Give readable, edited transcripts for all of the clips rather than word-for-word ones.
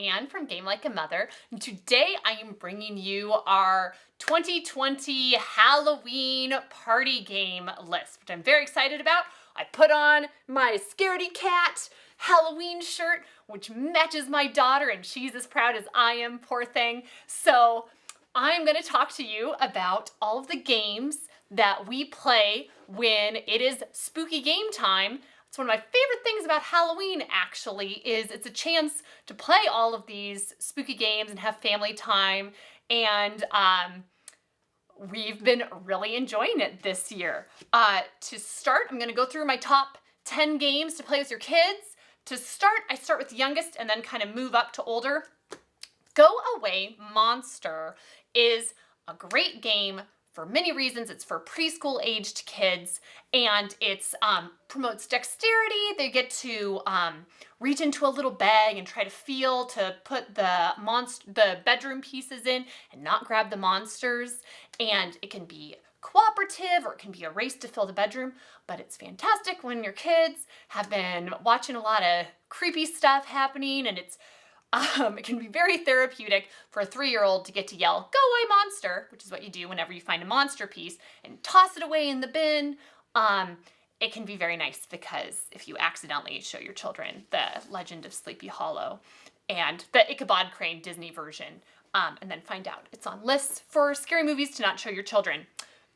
Anne from Game Like a Mother, and today I am bringing you our 2020 Halloween party game list, which I'm very excited about. I put on my Scaredy Cat Halloween shirt, which matches my daughter, and she's as proud as I am, poor thing. So I'm going to talk to you about all of the games that we play when it is spooky game time. It's one of my favorite things about Halloween, actually, is it's a chance to play all of these spooky games and have family time, and we've been really enjoying it this year. To start, I'm going to go through my top 10 games to play with your kids. To start, I start with the youngest and then kind of move up to older. Go Away Monster is a great game for many reasons. It's for preschool aged kids, and it's promotes dexterity. They get to reach into a little bag and try to feel to put the bedroom pieces in and not grab the monsters. And it can be cooperative or it can be a race to fill the bedroom, but it's fantastic when your kids have been watching a lot of creepy stuff happening, and it can be very therapeutic for a 3-year-old to get to yell, "Go away, monster," which is what you do whenever you find a monster piece, and toss it away in the bin. It can be very nice because if you accidentally show your children the Legend of Sleepy Hollow and the Ichabod Crane Disney version, and then find out it's on lists for scary movies to not show your children.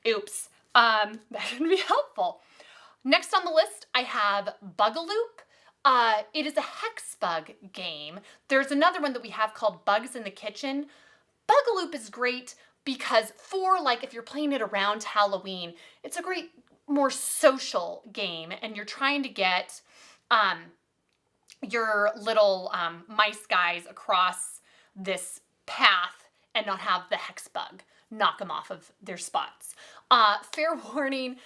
Oops. That can be helpful. Next on the list, I have Buggaloop. It is a hex bug game. There's another one that we have called Bugs in the Kitchen. Buggaloop is great because if you're playing it around Halloween, it's a great, more social game, and you're trying to get your little mice guys across this path and not have the hex bug knock them off of their spots. Fair warning,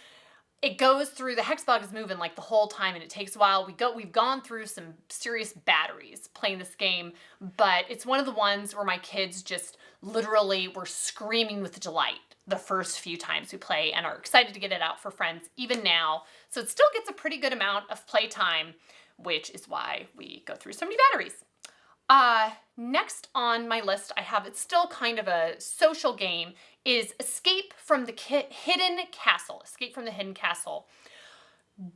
it goes through, the hex bug is moving like the whole time, and it takes a while. We've gone through some serious batteries playing this game, but it's one of the ones where my kids just literally were screaming with delight the first few times we play and are excited to get it out for friends even now. So it still gets a pretty good amount of play time, which is why we go through so many batteries. Next on my list, it's still kind of a social game, is Escape from the Hidden Castle. Escape from the Hidden Castle.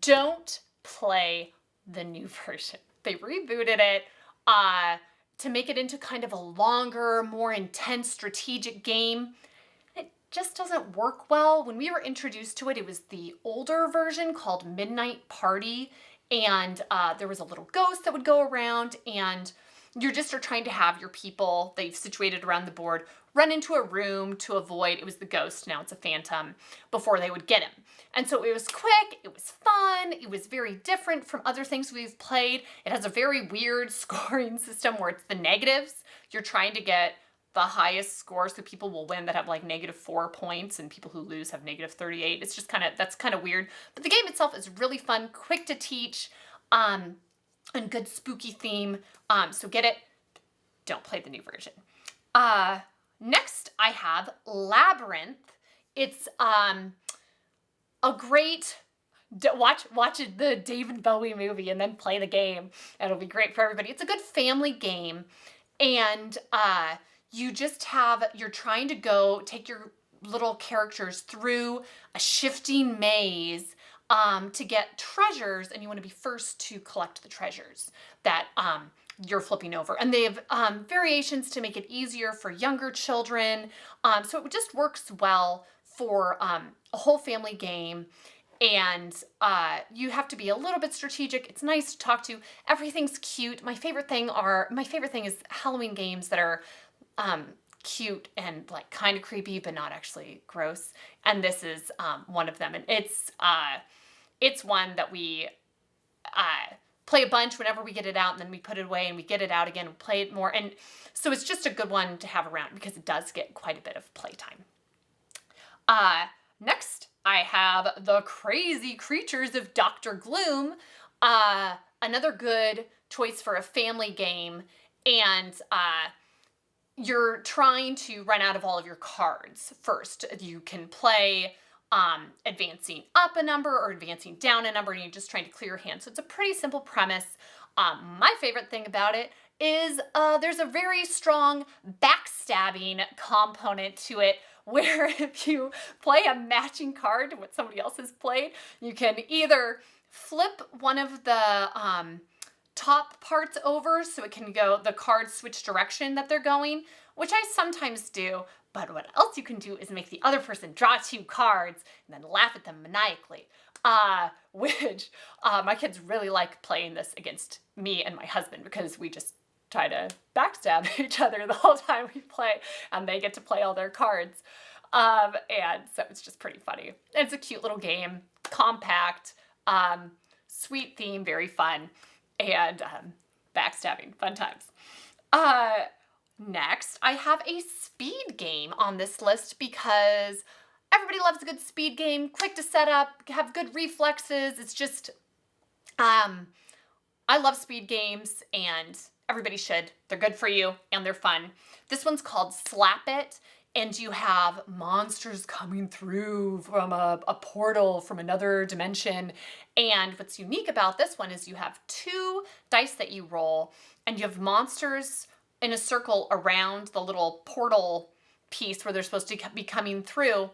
Don't play the new version. They rebooted it to make it into kind of a longer, more intense strategic game. It just doesn't work well. When we were introduced to it, it was the older version called Midnight Party, and there was a little ghost that would go around, and you just are trying to have your people that you've situated around the board run into a room to avoid, it was the ghost, now it's a phantom, before they would get him. And so it was quick, it was fun, it was very different from other things we've played. It has a very weird scoring system where it's the negatives. You're trying to get the highest score so people will win that have like -4 points, and people who lose have -38. It's just that's kind of weird. But the game itself is really fun, quick to teach, and good spooky theme. So get it. Don't play the new version. Next, I have Labyrinth. It's a great watch the David Bowie movie and then play the game. It'll be great for everybody. It's a good family game, and you're trying to take your little characters through a shifting maze to get treasures, and you want to be first to collect the treasures that you're flipping over. And they have variations to make it easier for younger children. So it just works well for a whole family game. And you have to be a little bit strategic. It's nice to talk to. Everything's cute. My favorite thing is Halloween games that are cute and like kind of creepy, but not actually gross. And this is one of them. And it's one that we play a bunch whenever we get it out, and then we put it away and we get it out again and play it more. And so it's just a good one to have around because it does get quite a bit of playtime. Next, I have The Crazy Creatures of Dr. Gloom, another good choice for a family game. And you're trying to run out of all of your cards first. You can play advancing up a number or advancing down a number, and you're just trying to clear your hand. So it's a pretty simple premise. My favorite thing about it is there's a very strong backstabbing component to it, where if you play a matching card to what somebody else has played, you can either flip one of the top parts over so it can go, the cards switch direction that they're going, which I sometimes do. But what else you can do is make the other person draw 2 cards and then laugh at them maniacally. Which my kids really like playing this against me and my husband, because we just try to backstab each other the whole time we play, and they get to play all their cards. And so it's just pretty funny. It's a cute little game, compact, sweet theme, very fun, and backstabbing, fun times. Next, I have a speed game on this list because everybody loves a good speed game, quick to set up, have good reflexes. It's just, I love speed games, and everybody should. They're good for you and they're fun. This one's called Slap It, and you have monsters coming through from a portal from another dimension. And what's unique about this one is you have 2 dice that you roll, and you have monsters in a circle around the little portal piece where they're supposed to be coming through.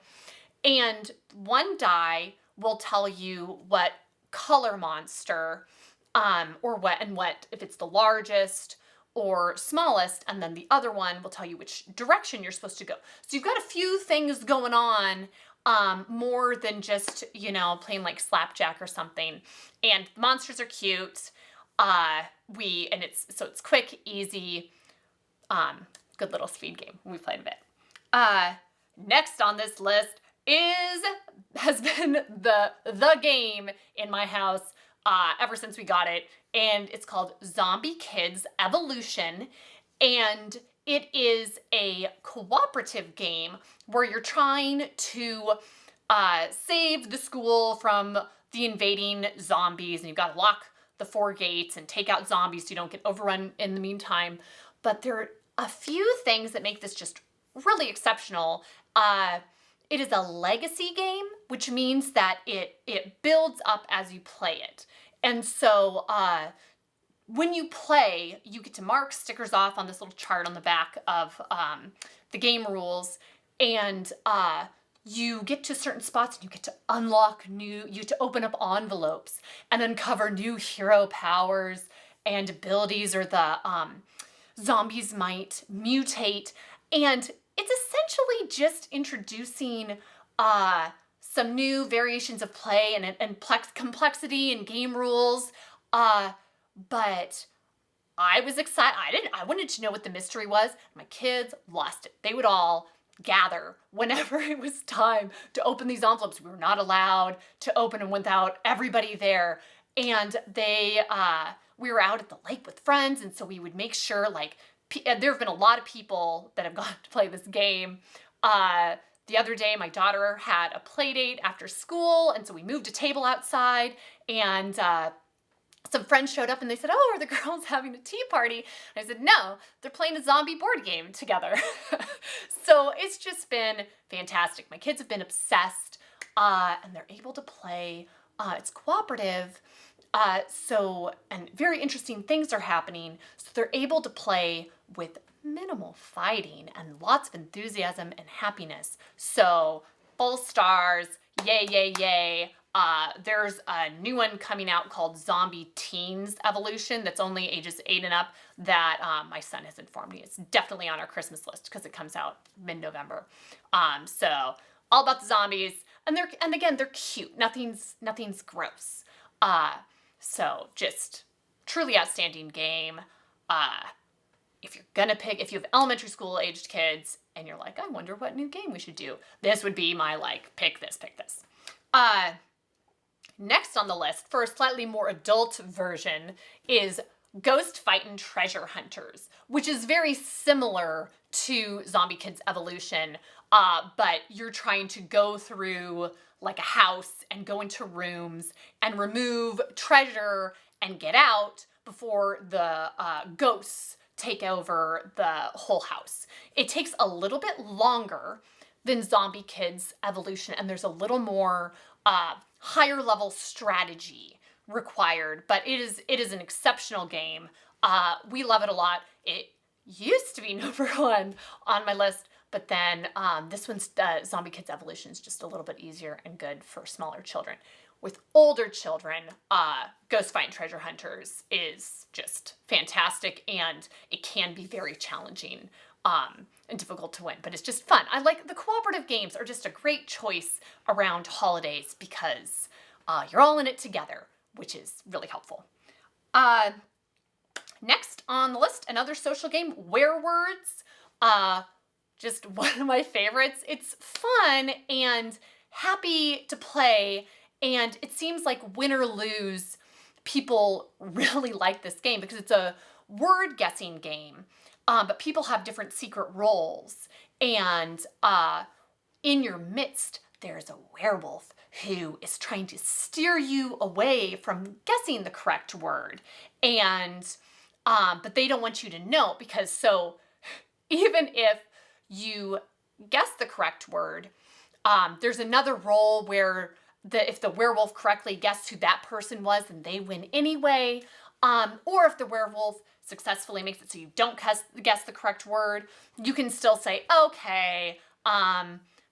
And one die will tell you what color monster, or what if it's the largest or smallest, and then the other one will tell you which direction you're supposed to go. So you've got a few things going on, more than just, playing like slapjack or something. And the monsters are cute. It's quick, easy, good little speed game. We played a bit. Next on this list has been the game in my house ever since we got it, and it's called Zombie Kidz Evolution, and it is a cooperative game where you're trying to save the school from the invading zombies, and you've got to lock the 4 gates and take out zombies so you don't get overrun in the meantime. But there are a few things that make this just really exceptional. It is a legacy game, which means that it builds up as you play it. And so when you play, you get to mark stickers off on this little chart on the back of the game rules, and you get to certain spots and you get to unlock you get to open up envelopes and uncover new hero powers and abilities, or the zombies might mutate. And it's essentially just introducing some new variations of play and complexity and game rules. But I was excited. I wanted to know what the mystery was. My kids lost it. They would all gather whenever it was time to open these envelopes. We were not allowed to open them without everybody there. And we were out at the lake with friends, and so we would make sure, there have been a lot of people that have gone to play this game. The other day, my daughter had a play date after school, and so we moved a table outside, and some friends showed up and they said, "Oh, are the girls having a tea party?" And I said, "No, they're playing a zombie board game together." So it's just been fantastic. My kids have been obsessed, and they're able to play. It's cooperative, and very interesting things are happening. So they're able to play with minimal fighting and lots of enthusiasm and happiness. So full stars, yay, yay, yay. There's a new one coming out called Zombie Teens Evolution that's only ages 8 and up that my son has informed me. It's definitely on our Christmas list because it comes out mid-November. So all about the zombies, and again they're cute. Nothing's gross. So just truly outstanding game. If you have elementary school aged kids and you're like, I wonder what new game we should do, this would be my pick this. Next on the list, for a slightly more adult version, is Ghost Fightin' Treasure Hunters, which is very similar to Zombie Kidz Evolution, but you're trying to go through a house and go into rooms and remove treasure and get out before the ghosts take over the whole house. It takes a little bit longer than Zombie Kidz Evolution, and there's a little more higher level strategy required, but it is an exceptional game. We love it a lot. It used to be #1 on my list, but then this one's Zombie Kidz Evolution is just a little bit easier and good for smaller children. With older children, Ghost Fightin' Treasure Hunters is just fantastic, and it can be very challenging and difficult to win, but it's just fun. I like the cooperative games are just a great choice around holidays because you're all in it together, which is really helpful. Next on the list, another social game, Werewords. Just one of my favorites. It's fun and happy to play, and it seems like win or lose, people really like this game because it's a word guessing game, but people have different secret roles, and in your midst, there's a werewolf who is trying to steer you away from guessing the correct word, and but they don't want you to know, because so even if you guess the correct word, there's another role where if the werewolf correctly guessed who that person was, then they win anyway. Or if the werewolf successfully makes it so you don't guess the correct word, you can still say, okay,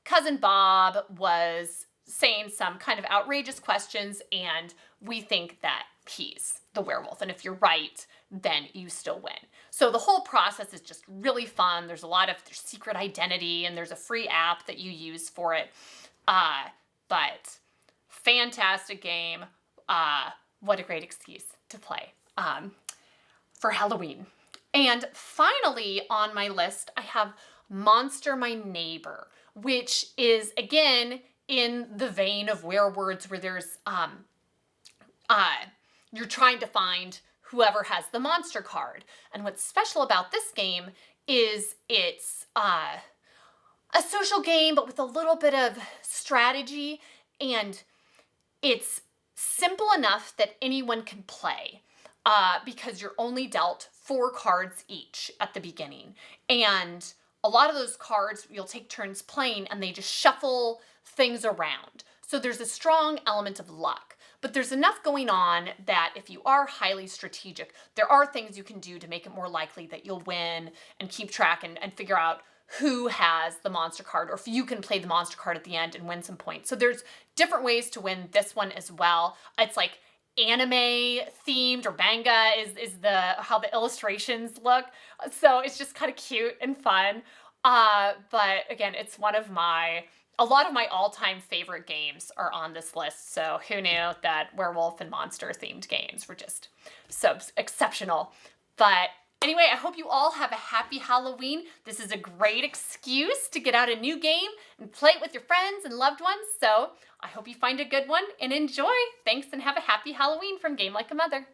Cousin Bob was saying some kind of outrageous questions and we think that he's the werewolf. And if you're right, then you still win. So the whole process is just really fun. There's a lot of secret identity, and there's a free app that you use for it. But fantastic game. What a great excuse to play for Halloween. And finally on my list, I have Monster My Neighbor, which is, again, in the vein of Werewords, where there's, you're trying to find whoever has the monster card. And what's special about this game is it's a social game, but with a little bit of strategy, and it's simple enough that anyone can play because you're only dealt 4 cards each at the beginning. And a lot of those cards, you'll take turns playing, and they just shuffle things around. So there's a strong element of luck. But there's enough going on that if you are highly strategic, there are things you can do to make it more likely that you'll win and keep track and figure out who has the monster card, or if you can play the monster card at the end and win some points. So there's different ways to win this one as well. It's like anime themed, or manga is how the illustrations look. So it's just kind of cute and fun. But again, it's a lot of my all-time favorite games are on this list, so who knew that werewolf and monster-themed games were just so exceptional. But anyway, I hope you all have a happy Halloween. This is a great excuse to get out a new game and play it with your friends and loved ones, so I hope you find a good one and enjoy. Thanks, and have a happy Halloween from Game Like a Mother.